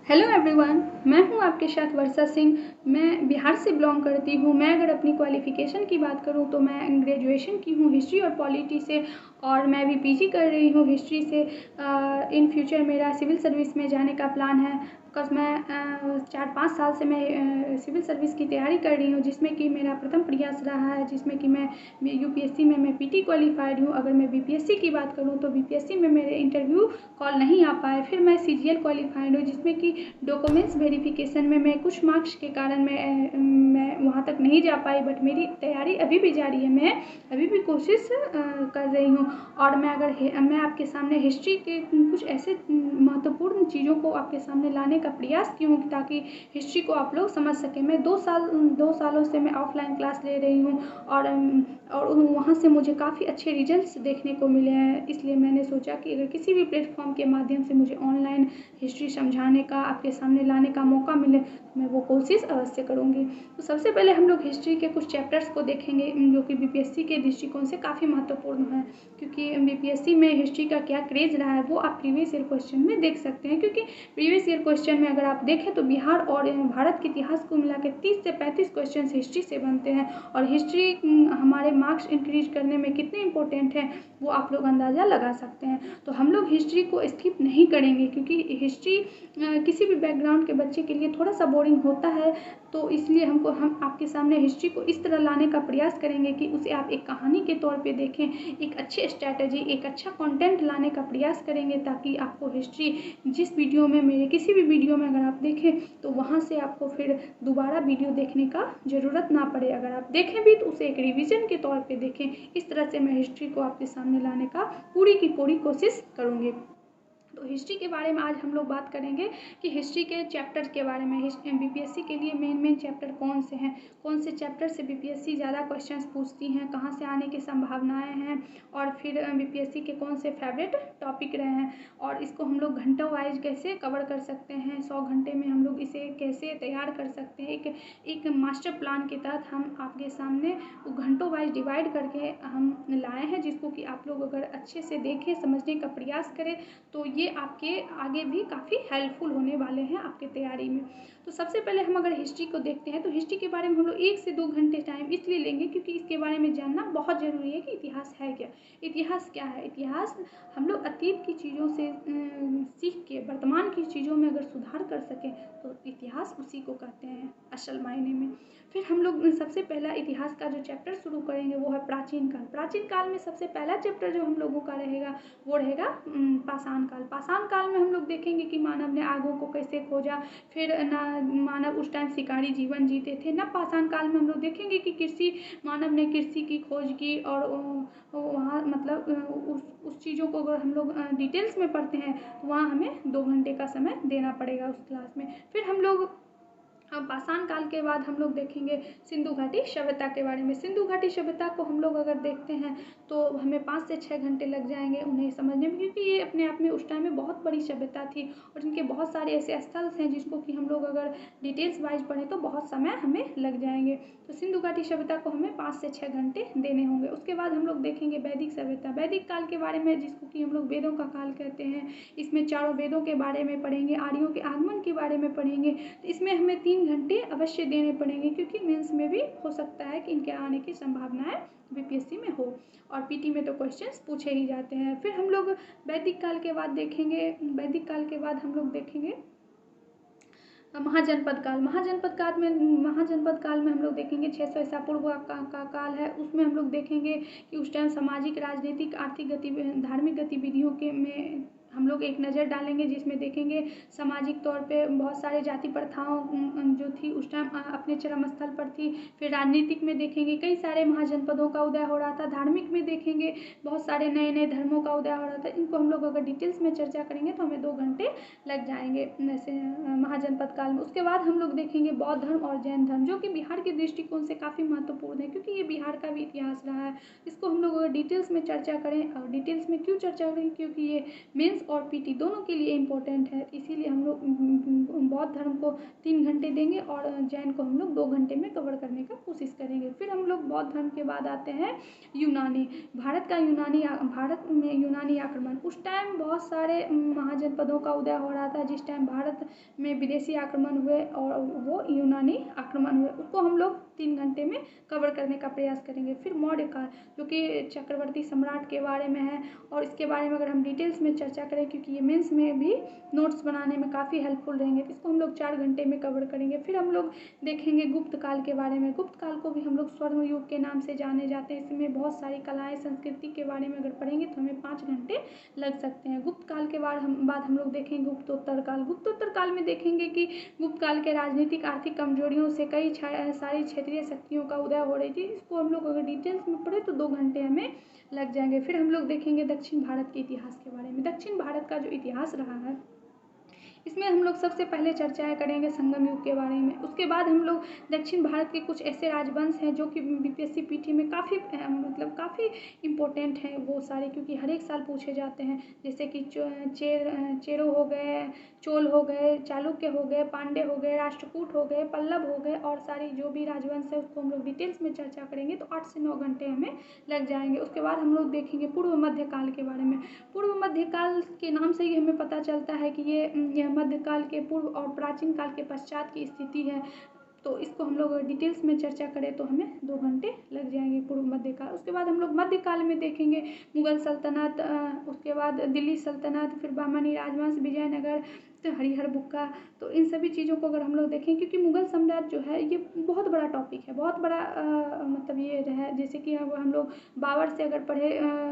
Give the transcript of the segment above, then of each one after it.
Hello everyone, मैं हूं आपके साथ वर्षा सिंह। मैं बिहार से बिलोंग करती हूं। मैं अगर अपनी क्वालिफ़िकेशन की बात करूं तो मैं ग्रेजुएशन की हूं हिस्ट्री और पॉलिटी से, और मैं अभी पीजी कर रही हूं हिस्ट्री से। इन फ्यूचर मेरा सिविल सर्विस में जाने का प्लान है। बिकॉज़ मैं 4-5 साल से मैं सिविल सर्विस की तैयारी कर रही हूं, जिसमें कि मेरा प्रथम प्रयास रहा है, जिसमें कि मैं यूपीएससी में मैं पीटी क्वालिफाइड हूं। अगर मैं बीपीएससी की बात करूं तो बीपीएससी में मेरे इंटरव्यू कॉल नहीं आ पाए। फिर मैं सीजीएल क्वालिफाइड हूँ, जिसमें कि डॉक्यूमेंट्स वेरिफिकेशन में मैं कुछ मार्क्स के कारण मैं वहाँ तक नहीं जा पाई, बट मेरी तैयारी अभी भी जारी है। मैं अभी भी कोशिश कर रही हूँ। और मैं आपके सामने हिस्ट्री के कुछ ऐसे महत्वपूर्ण चीज़ों को आपके सामने लाने का प्रयास की हूँ, ताकि हिस्ट्री को आप लोग समझ सकें। मैं 2 सालों से मैं ऑफलाइन क्लास ले रही हूँ, और वहाँ से मुझे काफ़ी अच्छे रिजल्ट्स देखने को मिले हैं। इसलिए मैंने सोचा कि अगर किसी भी प्लेटफॉर्म के माध्यम से मुझे ऑनलाइन हिस्ट्री समझाने का, आपके सामने लाने का मौका मिले, तो मैं वो कोशिश अवश्य करूँगी। तो सबसे पहले हम लोग हिस्ट्री के कुछ चैप्टर्स को देखेंगे, जो कि बीपीएससी के दृष्टिकोण से काफ़ी महत्वपूर्ण है। क्योंकि बीपीएससी में हिस्ट्री का क्या क्रेज़ रहा है वो आप प्रीवियस ईयर क्वेश्चन में देख सकते हैं। क्योंकि प्रीवियस ईयर क्वेश्चन में अगर आप देखें तो बिहार और भारत के इतिहास को मिला के 30 से 35 क्वेश्चन हिस्ट्री से बनते हैं। और हिस्ट्री हमारे मार्क्स इंक्रीज करने में कितने इंपॉर्टेंट है वो आप लोग अंदाज़ा लगा सकते हैं। तो हम लोग हिस्ट्री को स्किप नहीं करेंगे, क्योंकि हिस्ट्री किसी भी बैकग्राउंड के बच्चे के लिए थोड़ा सा बोरिंग होता है। तो इसलिए हम आपके सामने हिस्ट्री को इस तरह लाने का प्रयास करेंगे कि उसे आप एक कहानी के तौर पे देखें, एक अच्छे स्ट्रैटेजी, एक अच्छा कंटेंट लाने का प्रयास करेंगे, ताकि आपको हिस्ट्री जिस वीडियो में, मेरे किसी भी वीडियो में अगर आप देखें तो वहाँ से आपको फिर दोबारा वीडियो देखने का ज़रूरत ना पड़े। अगर आप देखें भी तो उसे एक रिवीजन के तौर पे देखें। इस तरह से मैं हिस्ट्री को आपके सामने लाने का पूरी की पूरी कोशिश करूँगी। तो हिस्ट्री के बारे में आज हम लोग बात करेंगे कि हिस्ट्री के चैप्टर के बारे में। बीपीएससी के लिए मेन चैप्टर कौन से हैं, कौन से चैप्टर से बीपीएससी ज़्यादा क्वेश्चंस पूछती हैं, कहाँ से आने की संभावनाएं हैं, और फिर बीपीएससी के कौन से फेवरेट टॉपिक रहे हैं, और इसको हम लोग घंटों वाइज कैसे कवर कर सकते हैं। 100 घंटे में हम लोग इसे कैसे तैयार कर सकते हैं। एक मास्टर प्लान के तहत हम आपके सामने घंटों वाइज डिवाइड करके हम लाए हैं, जिसको कि आप लोग अगर अच्छे से देखें, समझने का प्रयास करें, तो ये आपके आगे भी काफ़ी हेल्पफुल होने वाले हैं आपके तैयारी में। तो सबसे पहले हम अगर हिस्ट्री को देखते हैं, तो हिस्ट्री के बारे में हम लोग 1 से 2 घंटे टाइम इसलिए लेंगे क्योंकि इसके बारे में जानना बहुत ज़रूरी है कि इतिहास है क्या। इतिहास क्या है? इतिहास हम लोग अतीत की चीज़ों से सीख के वर्तमान की चीज़ों में अगर सुधार कर सकें तो इतिहास उसी को कहते हैं असल मायने में। फिर हम लोग सबसे पहला इतिहास का जो चैप्टर शुरू करेंगे वो है प्राचीन काल। प्राचीन काल में सबसे पहला चैप्टर जो हम लोगों का रहेगा वो रहेगा पाषाण काल। पाषाण काल में हम लोग देखेंगे कि मानव ने आगों को कैसे खोजा, फिर ना मानव उस टाइम शिकारी जीवन जीते थे। ना पाषाण काल में हम लोग देखेंगे कि मानव ने कृषि की खोज की, और वहाँ मतलब उस चीज़ों को अगर हम लोग डिटेल्स में पढ़ते हैं तो वहाँ हमें 2 घंटे का समय देना पड़ेगा उस क्लास में। फिर हम लोग पाषाण काल के बाद हम लोग देखेंगे सिंधु घाटी सभ्यता के बारे में। सिंधु घाटी सभ्यता को हम लोग अगर देखते हैं तो हमें 5 से 6 घंटे लग जाएंगे उन्हें समझने में, क्योंकि ये अपने आप में उस टाइम में बहुत बड़ी सभ्यता थी, और इनके बहुत सारे ऐसे स्थल हैं जिसको कि हम लोग अगर डिटेल्स वाइज पढ़ें तो बहुत समय हमें लग जाएंगे। तो सिंधु घाटी सभ्यता को हमें 5 से 6 घंटे देने होंगे। उसके बाद हम लोग देखेंगे वैदिक सभ्यता, वैदिक काल के बारे में, जिसको कि हम लोग वेदों का काल कहते हैं। इसमें चारों वेदों के बारे में पढ़ेंगे, आर्यों के आगमन के बारे में पढ़ेंगे। तो इसमें हमें 3 घंटे अवश्य देने पड़ेंगे, क्योंकि मेंस में भी हो सकता है कि इनके आने की संभावनाएं बीपीएससी में हो, और पीटी में तो क्वेश्चंस पूछे ही जाते हैं। फिर हम लोग वैदिक काल के बाद देखेंगे, वैदिक काल के बाद हम लोग देखेंगे महाजनपद काल। महाजनपद काल में हम लोग देखेंगे 600 ईसा पूर्व का काल है। उसमें हम लोग देखेंगे कि उस टाइम सामाजिक, राजनीतिक, आर्थिक धार्मिक गतिविधियों के में हम लोग एक नज़र डालेंगे, जिसमें देखेंगे सामाजिक तौर पे बहुत सारे जाति प्रथाओं जो थी उस टाइम अपने चरम स्तर पर थी। फिर राजनीतिक में देखेंगे कई सारे महाजनपदों का उदय हो रहा था। धार्मिक में देखेंगे बहुत सारे नए नए धर्मों का उदय हो रहा था। इनको हम लोग अगर डिटेल्स में चर्चा करेंगे तो हमें 2 घंटे लग जाएंगे ऐसे महाजनपद काल में। उसके बाद हम लोग देखेंगे बौद्ध धर्म और जैन धर्म, जो कि बिहार के दृष्टिकोण से काफ़ी महत्वपूर्ण है, क्योंकि ये बिहार का भी इतिहास रहा है। इसको हम लोग अगर डिटेल्स में चर्चा करें, और डिटेल्स में क्यों चर्चा करें, क्योंकि ये मेंस और पीटी दोनों के लिए इम्पोर्टेंट है, इसीलिए हम लोग बौद्ध धर्म को 3 घंटे देंगे और जैन को हम लोग 2 घंटे में कवर करने का कोशिश करेंगे। फिर हम लोग बौद्ध धर्म के बाद आते हैं यूनानी। भारत में यूनानी आक्रमण। उस टाइम बहुत सारे महाजनपदों का उदय हो रहा था जिस टाइम भारत में विदेशी आक्रमण हुए और वो यूनानी आक्रमण हुए, उसको हम लोग 3 घंटे में कवर करने का प्रयास करेंगे। फिर मौर्य काल, जो कि चक्रवर्ती सम्राट के बारे में है, और इसके बारे में अगर हम डिटेल्स में चर्चा करें, क्योंकि ये मेंस में भी नोट्स बनाने में काफ़ी हेल्पफुल रहेंगे, तो इसको हम लोग 4 घंटे में कवर करेंगे। फिर हम लोग देखेंगे गुप्त काल के बारे में। गुप्त काल को भी हम लोग स्वर्ण युग के नाम से जाने जाते हैं। इसमें बहुत सारी कलाएँ, संस्कृति के बारे में अगर पढ़ेंगे तो हमें 5 घंटे लग सकते हैं। गुप्त काल के बाद हम लोग देखेंगे गुप्तोत्तर काल। गुप्तोत्तर काल में देखेंगे कि गुप्त काल के राजनीतिक आर्थिक कमजोरियों से कई सारी क्षेत्रीय शक्तियों का उदय हो रही थी। इसको हम लोग अगर डिटेल्स में पढ़े तो 2 घंटे हमें लग जाएंगे। फिर हम लोग देखेंगे दक्षिण भारत के इतिहास के बारे में। दक्षिण भारत का जो इतिहास रहा है, इसमें हम लोग सबसे पहले चर्चाएं करेंगे संगम युग के बारे में। उसके बाद हम लोग दक्षिण भारत के कुछ ऐसे राजवंश हैं जो कि बीपीएससी पीटी में काफ़ी इम्पोर्टेंट हैं वो सारे, क्योंकि हर एक साल पूछे जाते हैं। जैसे कि चेरो हो गए, चोल हो गए, चालुक्य हो गए, पांडे हो गए, राष्ट्रकूट हो गए, पल्लव हो गए, और सारी जो भी राजवंश है उसको हम लोग डिटेल्स में चर्चा करेंगे तो 8 से 9 घंटे हमें लग जाएंगे। उसके बाद हम लोग देखेंगे पूर्व मध्यकाल के बारे में। पूर्व मध्यकाल के नाम से ही हमें पता चलता है कि ये मध्यकाल के पूर्व और प्राचीन काल के पश्चात की स्थिति है, तो इसको हम लोग डिटेल्स में चर्चा करें तो हमें 2 घंटे लग जाएंगे पूर्व मध्यकाल। उसके बाद हम लोग मध्यकाल में देखेंगे मुगल सल्तनत, उसके बाद दिल्ली सल्तनत, फिर बहमनी राजवंश, विजयनगर, तो हरिहर बुक्का। तो इन सभी चीज़ों को अगर हम लोग देखें, क्योंकि मुगल साम्राज्य जो है ये बहुत बड़ा टॉपिक है, बहुत बड़ा मतलब ये है। जैसे कि हम लोग बाबर से अगर पढ़े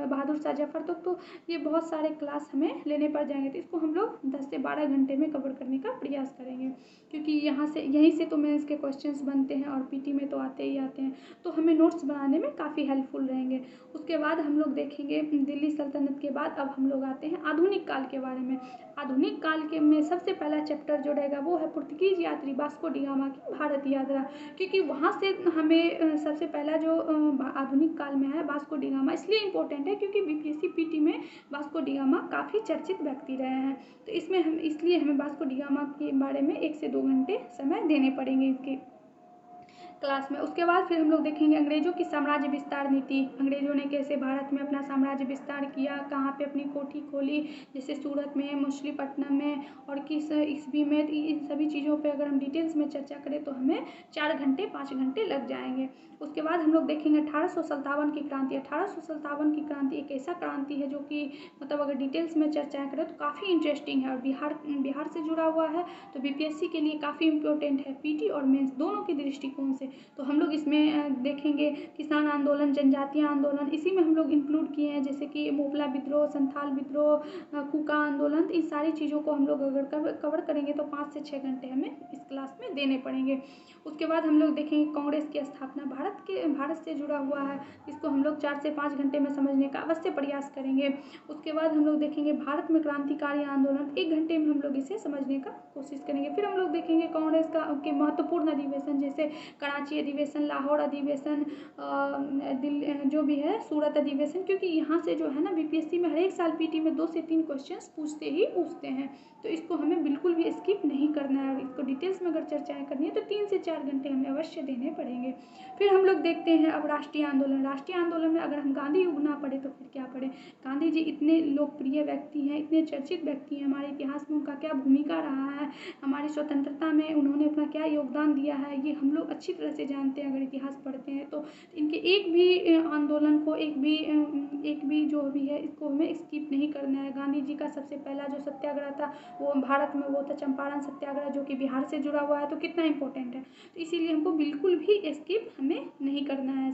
बहादुर शाह जफर तक, तो ये बहुत सारे क्लास हमें लेने पड़ जाएंगे, तो इसको हम लोग 10 से 12 घंटे में कवर करने का प्रयास करेंगे, क्योंकि यहीं से तो मेंस के क्वेश्चंस बनते हैं और पीटी में तो आते ही आते हैं, तो हमें नोट्स बनाने में काफ़ी हेल्पफुल रहेंगे। उसके बाद हम लोग देखेंगे दिल्ली सल्तनत के बाद अब हम लोग आते हैं आधुनिक काल के बारे में। आधुनिक काल के में सबसे पहला चैप्टर जो रहेगा वो है पुर्तगीज यात्री वास्को डी गामा की भारत यात्रा, क्योंकि वहाँ से हमें सबसे पहला जो आधुनिक काल में है वास्को डी गामा इसलिए इम्पोर्टेंट है क्योंकि बीपीएससी पीटी में वास्को डी गामा काफ़ी चर्चित व्यक्ति रहे हैं, तो इसमें इसलिए हमें वास्को डी गामा के बारे में 1 से 2 घंटे समय देने पड़ेंगे इसके क्लास में। उसके बाद फिर हम लोग देखेंगे अंग्रेजों की साम्राज्य विस्तार नीति। अंग्रेजों ने कैसे भारत में अपना साम्राज्य विस्तार किया, कहाँ पे अपनी कोठी खोली, जैसे सूरत में, मछलीपट्टनम में, और किस ईस्वी में। इन सभी चीज़ों पे अगर हम डिटेल्स में चर्चा करें तो हमें 4 घंटे 5 घंटे लग जाएंगे। उसके बाद हम लोग देखेंगे 1857 की क्रांति। 1857 की क्रांति एक ऐसा क्रांति है जो कि मतलब अगर डिटेल्स में चर्चा करें तो काफ़ी इंटरेस्टिंग है, और बिहार से जुड़ा हुआ है, तो बीपीएससी के लिए काफ़ी इंपॉर्टेंट है, पीटी और मेंस दोनों के दृष्टिकोण से। तो हम लोग इसमें देखेंगे किसान आंदोलन, जनजातीय आंदोलन, इसी में हम लोग इंक्लूड किए हैं, जैसे कि मोपला विद्रोह, संथाल विद्रोह, कुका आंदोलन। इन सारी चीज़ों को हम लोग अगर कवर करेंगे तो 5 से 6 घंटे हमें इस क्लास में देने पड़ेंगे। उसके बाद हम लोग देखेंगे कांग्रेस की स्थापना, भारत से जुड़ा हुआ है, इसको हम लोग 4 से 5 घंटे में समझने का अवश्य प्रयास करेंगे। उसके बाद हम लोग देखेंगे भारत में क्रांतिकारी आंदोलन, 1 घंटे में हम लोग इसे समझने का कोशिश करेंगे। फिर हम लोग देखेंगे कांग्रेस के महत्वपूर्ण अधिवेशन, जैसे कराची अधिवेशन, लाहौर अधिवेशन, जो भी है सूरत अधिवेशन, क्योंकि यहाँ से जो है ना बीपीएससी में हर एक साल पीटी में 2 से 3 क्वेश्चंस पूछते हैं, तो इसको हमें बिल्कुल भी स्किप नहीं करना है, और इसको डिटेल्स में अगर चर्चाएं करनी है तो 3 से 4 घंटे हमें अवश्य देने पड़ेंगे। फिर हम लोग देखते हैं अब राष्ट्रीय आंदोलन। राष्ट्रीय आंदोलन में अगर हम गांधी युग ना पढ़े तो फिर क्या पढ़े। गांधी जी इतने लोकप्रिय व्यक्ति हैं, इतने चर्चित व्यक्ति हैं, हमारे इतिहास में उनका क्या भूमिका रहा है, हमारी स्वतंत्रता में उन्होंने अपना क्या योगदान दिया है, ये हम लोग अच्छी तरह से जानते हैं अगर इतिहास पढ़ते हैं तो। इनके एक भी आंदोलन को, एक भी जो भी है, इसको हमें स्किप नहीं करना है। गांधी जी का सबसे पहला जो सत्याग्रह था वो भारत में वो था चंपारण सत्याग्रह, जो कि बिहार से जुड़ा हुआ है, तो कितना इंपॉर्टेंट है, तो इसीलिए हमको बिल्कुल भी स्किप हमें नहीं करना है।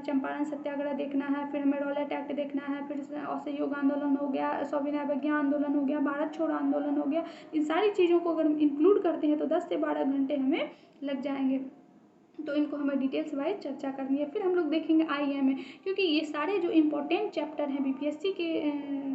चंपारण सत्याग्रह देखना है, फिर हमें रॉलेट एक्ट देखना है, फिर असहयोग आंदोलन हो गया, सविनय अवज्ञा आंदोलन हो गया, भारत छोड़ो आंदोलन हो गया। इन सारी चीज़ों को अगर हम इंक्लूड करते हैं तो 10 से 12 घंटे हमें लग जाएंगे। तो इनको हमें डिटेल्स वाइज चर्चा करनी है। फिर हम लोग देखेंगे IMA, क्योंकि ये सारे जो इम्पोर्टेंट चैप्टर हैं BPSC के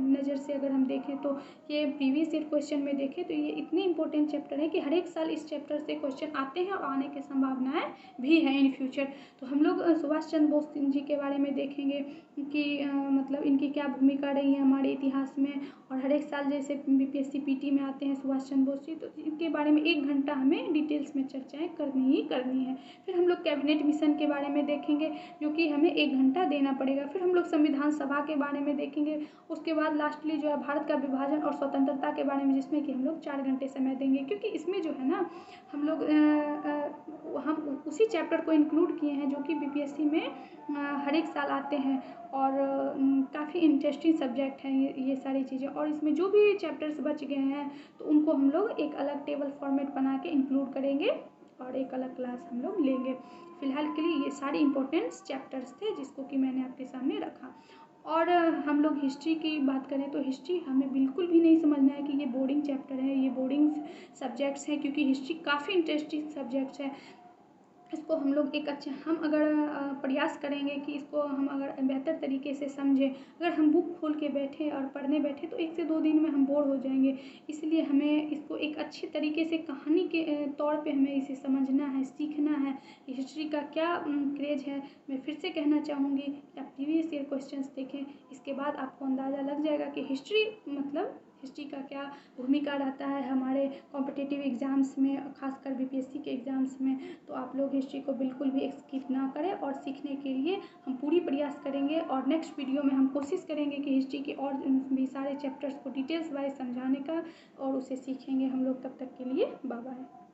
नज़र से अगर हम देखें तो ये प्रीवियस ईयर क्वेश्चन में देखें तो ये इतने इंपॉर्टेंट चैप्टर हैं कि हर एक साल इस चैप्टर से क्वेश्चन आते हैं और आने की संभावनाएं भी हैं इन फ्यूचर। तो हम लोग सुभाष चंद्र बोस जी के बारे में देखेंगे कि मतलब इनकी क्या भूमिका रही है हमारे इतिहास में, और हर एक साल जैसे BPSC PT में आते हैं सुभाष चंद्र बोस जी, तो इनके बारे में 1 घंटा हमें डिटेल्स में चर्चाएँ करनी ही करनी है। फिर हम लोग कैबिनेट मिशन के बारे में देखेंगे जो कि हमें 1 घंटा देना पड़ेगा। फिर हम लोग संविधान सभा के बारे में देखेंगे। उसके बाद लास्टली जो है भारत का विभाजन और स्वतंत्रता के बारे में, जिसमें कि हम लोग 4 घंटे समय देंगे, क्योंकि इसमें जो है ना हम लोग हम उसी चैप्टर को इंक्लूड किए हैं जो कि BPSC में हर एक साल आते हैं और काफ़ी इंटरेस्टिंग सब्जेक्ट हैं ये सारी चीज़ें। और इसमें जो भी चैप्टर्स बच गए हैं तो उनको हम लोग एक अलग टेबल फॉर्मेट बना के इंक्लूड करेंगे और एक अलग क्लास हम लोग लेंगे। फ़िलहाल के लिए ये सारे इम्पोर्टेंट चैप्टर्स थे जिसको कि मैंने आपके सामने रखा। और हम लोग हिस्ट्री की बात करें तो हिस्ट्री हमें बिल्कुल भी नहीं समझना है कि ये बोर्डिंग चैप्टर है, ये बोर्डिंग सब्जेक्ट्स हैं, क्योंकि हिस्ट्री काफ़ी इंटरेस्टिंग सब्जेक्ट्स है। इसको हम लोग एक अच्छे हम अगर प्रयास करेंगे कि इसको हम अगर बेहतर तरीके से समझें, अगर हम बुक खोल के बैठे और पढ़ने बैठे तो 1 से 2 दिन में हम बोर हो जाएंगे। इसलिए हमें इसको एक अच्छे तरीके से कहानी के तौर पे हमें इसे समझना है, सीखना है। हिस्ट्री का क्या क्रेज है, मैं फिर से कहना चाहूँगी कि आप प्रीवियस ईयर क्वेश्चंस देखें, इसके बाद आपको अंदाज़ा लग जाएगा कि हिस्ट्री मतलब हिस्ट्री का क्या भूमिका रहता है हमारे कॉम्पिटिटिव एग्ज़ाम्स में, खासकर BPSC के एग्ज़ाम्स में। तो आप लोग हिस्ट्री को बिल्कुल भी स्किप ना करें और सीखने के लिए हम पूरी प्रयास करेंगे। और नेक्स्ट वीडियो में हम कोशिश करेंगे कि हिस्ट्री के और भी सारे चैप्टर्स को डिटेल्स वाइज समझाने का और उसे सीखेंगे हम लोग। तब तक के लिए बाय बाय।